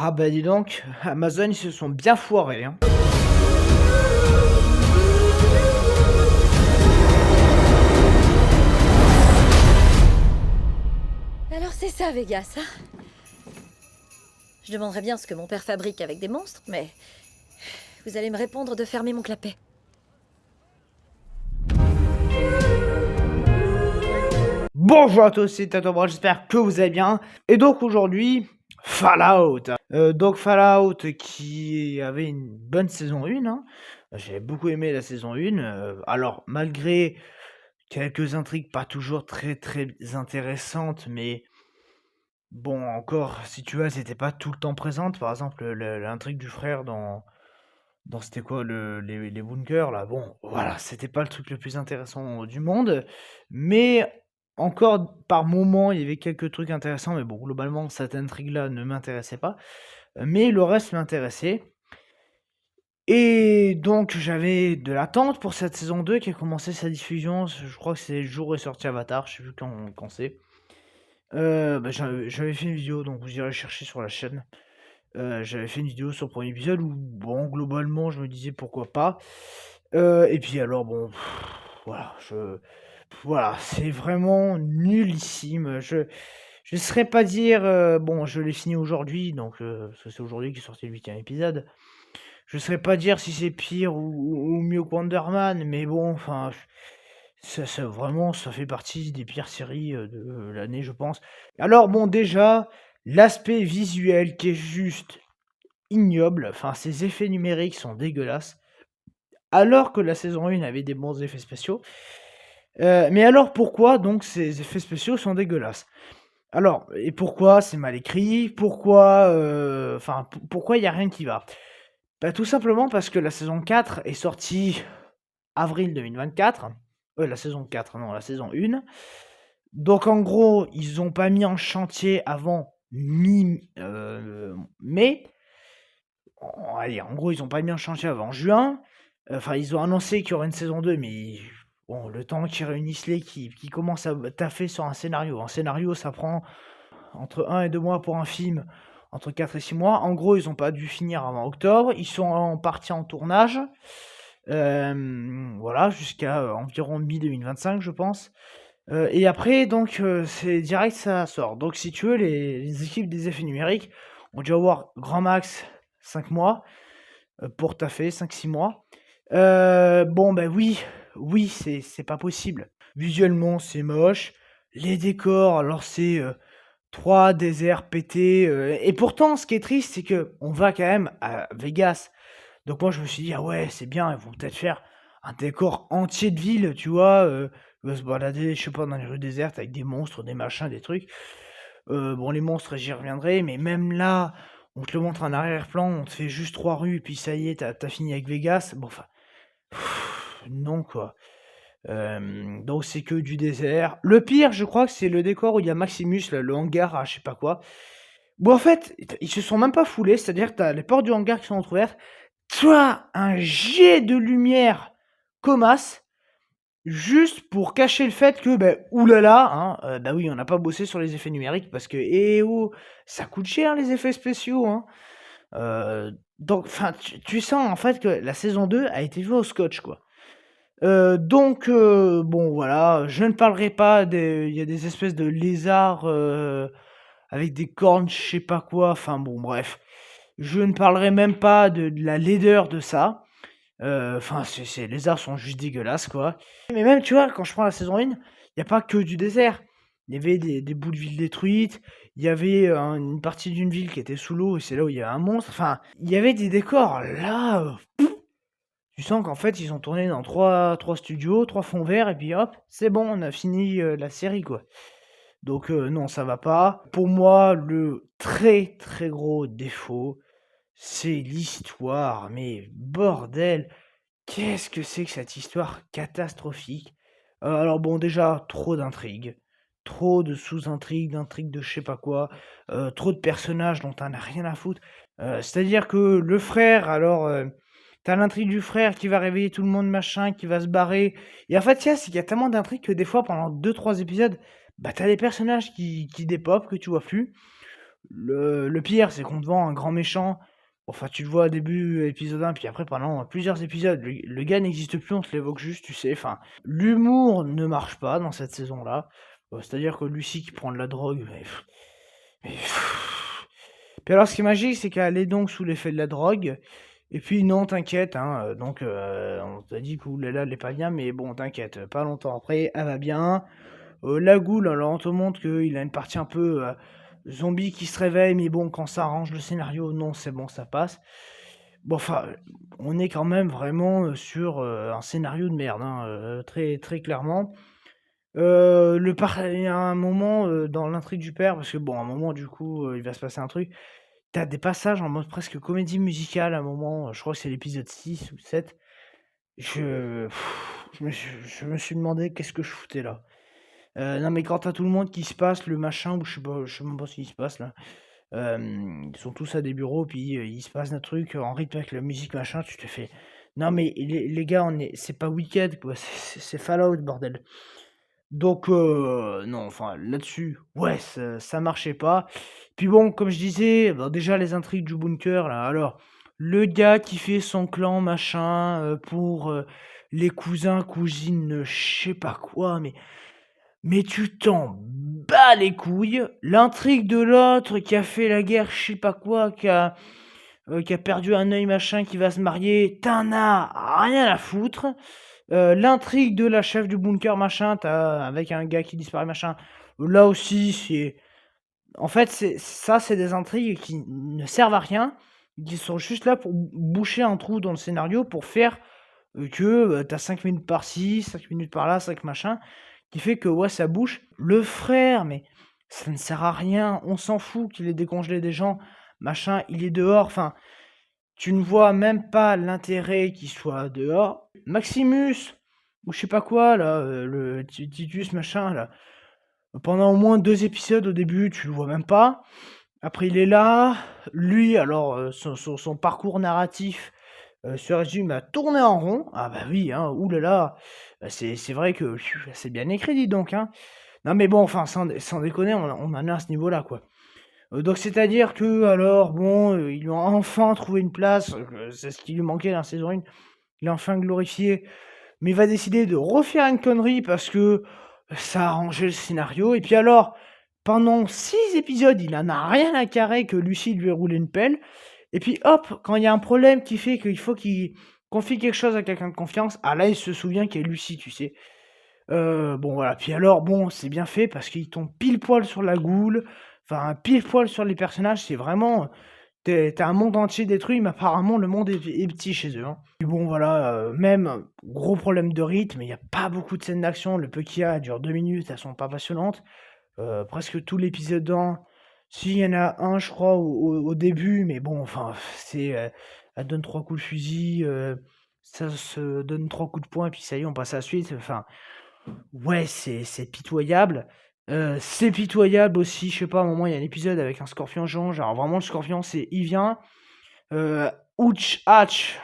Ah bah dis donc, Amazon ils se sont bien foirés, hein. Alors c'est ça, Vegas, hein? Je demanderais bien ce que mon père fabrique avec des monstres, mais vous allez me répondre de fermer mon clapet. Bonjour à tous, c'est Tato, j'espère que vous allez bien. Et donc aujourd'hui, Fallout. Donc Fallout qui avait une bonne saison 1, hein. J'ai beaucoup aimé la saison 1. Alors malgré quelques intrigues pas toujours très intéressantes, mais bon encore, si tu vois, c'était pas tout le temps présente. Par exemple, l'intrigue du frère dans c'était quoi les bunkers là, bon voilà, c'était pas le truc le plus intéressant du monde, mais encore par moments, il y avait quelques trucs intéressants, mais bon, globalement, cette intrigue-là ne m'intéressait pas, mais le reste m'intéressait. Et donc j'avais de l'attente pour cette saison 2 qui a commencé sa diffusion, je crois que c'est le jour où est sorti Avatar, je sais plus quand c'est. Bah, j'avais fait une vidéo, donc vous irez chercher sur la chaîne. J'avais fait une vidéo sur le premier épisode où, bon, globalement, je me disais pourquoi pas. Et puis alors, bon, voilà, voilà, c'est vraiment nullissime. Je ne saurais pas dire, bon, je l'ai fini aujourd'hui, donc parce que c'est aujourd'hui qu'est sorti le 8e épisode. Je ne saurais pas dire si c'est pire ou mieux que Wonder Man, mais bon, enfin, ça vraiment, ça fait partie des pires séries de l'année, je pense. Alors bon, déjà, l'aspect visuel qui est juste ignoble, enfin, ces effets numériques sont dégueulasses, alors que la saison 1 avait des bons effets spéciaux. Mais alors pourquoi donc ces effets spéciaux sont dégueulasses? Alors, et pourquoi c'est mal écrit? Pourquoi, enfin, pourquoi il y a rien qui va? Bah, tout simplement parce que la saison 4 est sortie avril 2024. La saison 4, non, la saison 1. Donc en gros, ils ont pas mis en chantier avant mai. Allez, en gros, ils ont pas mis en chantier avant juin. Enfin, ils ont annoncé qu'il y aurait une saison 2, mais bon, le temps qu'ils réunissent l'équipe, qu'ils commencent à taffer sur un scénario. Un scénario, ça prend entre 1 et 2 mois pour un film, entre 4 et 6 mois. En gros, ils ont pas dû finir avant octobre. Ils sont en partie en tournage. Voilà, jusqu'à environ mi-2025, je pense. Et après, donc, c'est direct, ça sort. Donc, si tu veux, les équipes des effets numériques ont dû avoir grand max 5 mois pour taffer, 5-6 mois. Bon, ben oui, c'est pas possible. Visuellement, c'est moche. Les décors, alors c'est 3 déserts pétés. Et pourtant, ce qui est triste, c'est que on va quand même à Vegas. Donc moi, je me suis dit, ah ouais, c'est bien, ils vont peut-être faire un décor entier de ville, tu vois. Ils vont se balader, je sais pas, dans les rues désertes avec des monstres, des machins, des trucs. Bon, les monstres, j'y reviendrai, mais même là, on te le montre en arrière-plan, on te fait juste 3 rues, puis ça y est, t'as fini avec Vegas. Bon, enfin, non, quoi. Donc c'est que du désert. Le pire, je crois que c'est le décor où il y a Maximus, là, le hangar à je sais pas quoi. Bon, en fait, ils se sont même pas foulés, c'est-à-dire que t'as les portes du hangar qui sont entrouvertes. Toi, un jet de lumière commasse, juste pour cacher le fait que, ben, oulala, hein, bah oui, on n'a pas bossé sur les effets numériques parce que, eh oh, ça coûte cher les effets spéciaux, hein. Donc, enfin, tu sens en fait que la saison 2 a été vue au scotch, quoi. Donc, bon, voilà, je ne parlerai pas des. Il y a des espèces de lézards avec des cornes, je sais pas quoi, enfin bon, bref. Je ne parlerai même pas de la laideur de ça. Enfin, ces lézards sont juste dégueulasses, quoi. Mais même, tu vois, quand je prends la saison 1, il y a pas que du désert. Il y avait des bouts de ville détruites, il y avait, une partie d'une ville qui était sous l'eau et c'est là où il y a un monstre. Enfin, il y avait des décors. Là, tu sens qu'en fait, ils ont tourné dans 3 studios, 3 fonds verts et puis hop, c'est bon, on a fini, la série, quoi. Donc non, ça va pas. Pour moi, le très gros défaut, c'est l'histoire. Mais bordel! Qu'est-ce que c'est que cette histoire catastrophique? Alors bon, déjà, trop d'intrigues, trop de sous-intrigues, d'intrigues de je sais pas quoi, trop de personnages dont tu as rien à foutre. C'est-à-dire que le frère, alors, tu l'intrigue du frère qui va réveiller tout le monde, machin, qui va se barrer. Et en fait, c'est qu'il y a tellement d'intrigues que des fois, pendant 2-3 épisodes, bah, tu les personnages qui dépopent, que tu vois plus. Le pire, c'est qu'on te vend un grand méchant. Enfin, tu le vois au début, épisode 1, puis après, pendant plusieurs épisodes, le gars n'existe plus, on te l'évoque juste, tu sais. Enfin, l'humour ne marche pas dans cette saison-là. C'est-à-dire que Lucie qui prend de la drogue, puis alors, ce qui est magique, c'est qu'elle est donc sous l'effet de la drogue. Et puis, non, t'inquiète, hein, donc, on t'a dit que oulala, elle est pas bien, mais bon, t'inquiète, pas longtemps après, elle va bien. La Goule, alors on te montre qu'il a une partie un peu zombie qui se réveille, mais bon, quand ça arrange le scénario, non, c'est bon, ça passe. Bon, enfin, on est quand même vraiment sur un scénario de merde, hein, très, très clairement. Il y a un moment dans l'intrigue du père, parce que bon, à un moment, du coup, il va se passer un truc. T'as des passages en mode presque comédie musicale à un moment, je crois que c'est l'épisode 6 ou 7. Je me suis demandé qu'est-ce que je foutais là. Non, mais quand t'as tout le monde qui se passe, le machin, ou je sais même pas ce qui se passe là. Ils sont tous à des bureaux, puis il se passe un truc en rythme avec la musique, machin, tu te fais. Non, mais les gars, c'est pas Wicked, quoi, c'est Fallout, bordel. Donc, non, enfin, là-dessus, ouais, ça marchait pas. Puis bon, comme je disais, bah, déjà les intrigues du bunker, là, alors, le gars qui fait son clan, machin, pour les cousins, cousines, je sais pas quoi, mais tu t'en bats les couilles. L'intrigue de l'autre qui a fait la guerre, je sais pas quoi, qui a perdu un œil, machin, qui va se marier, t'en as rien à foutre. L'intrigue de la chef du bunker, machin, avec un gars qui disparaît, machin. Là aussi, c'est. En fait, c'est des intrigues qui ne servent à rien, qui sont juste là pour boucher un trou dans le scénario, pour faire que t'as 5 minutes par-ci, 5 minutes par-là, 5 machins, qui fait que ouais, ça bouche. Le frère, mais ça ne sert à rien, on s'en fout qu'il ait décongelé des gens, machin, il est dehors, enfin, tu ne vois même pas l'intérêt qu'il soit dehors. Maximus, ou je sais pas quoi, là, le Titus, machin, là, pendant au moins 2 épisodes au début, tu le vois même pas. Après, il est là. Lui, alors, son parcours narratif se résume à tourner en rond. Ah bah oui, hein, oulala. C'est vrai que c'est bien écrit, dis donc, hein. Non mais bon, enfin, sans déconner, on en est à ce niveau-là, quoi. Donc c'est-à-dire que, alors, bon, ils lui ont enfin trouvé une place, c'est ce qui lui manquait dans la saison 1. Il est enfin glorifié, mais il va décider de refaire une connerie parce que ça a arrangé le scénario. Et puis alors, pendant 6 épisodes, il en a rien à carrer que Lucie lui ait roulé une pelle. Et puis hop, quand il y a un problème qui fait qu'il faut qu'il confie quelque chose à quelqu'un de confiance, ah là, il se souvient qu'il y a Lucie, tu sais. Bon voilà, puis alors bon, c'est bien fait parce qu'ils tombe pile poil sur la Goule, enfin pile poil sur les personnages, c'est vraiment tu un monde entier détruit, mais apparemment le monde est petit chez eux, hein. Puis bon voilà, même gros problème de rythme, il y a pas beaucoup de scènes d'action, le peu qu'il y a dure 2 minutes, elles sont pas passionnantes. Presque tout l'épisode 1, s'il y en a un je crois au début, mais bon enfin c'est, elle donne 3 coups de fusil, ça se donne 3 coups de poing et puis ça y est, on passe à la suite, enfin ouais, c'est pitoyable. C'est pitoyable aussi, je sais pas, à un moment, il y a un épisode avec un scorpion géant, genre vraiment le scorpion, il vient, ouch, hatch,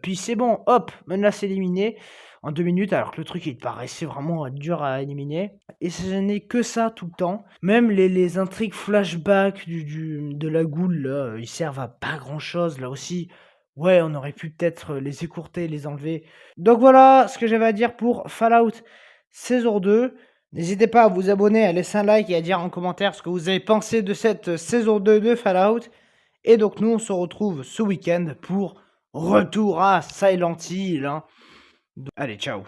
puis c'est bon, hop, menace éliminée en 2 minutes, alors que le truc, il paraissait vraiment dur à éliminer. Et ce n'est que ça tout le temps. Même les intrigues flashback de la Goule, là, ils servent à pas grand-chose, là aussi. Ouais, on aurait pu peut-être les écourter, les enlever. Donc voilà ce que j'avais à dire pour Fallout saison 2. N'hésitez pas à vous abonner, à laisser un like et à dire en commentaire ce que vous avez pensé de cette saison 2 de Fallout. Et donc nous, on se retrouve ce week-end pour retour à Silent Hill, hein. Allez, ciao.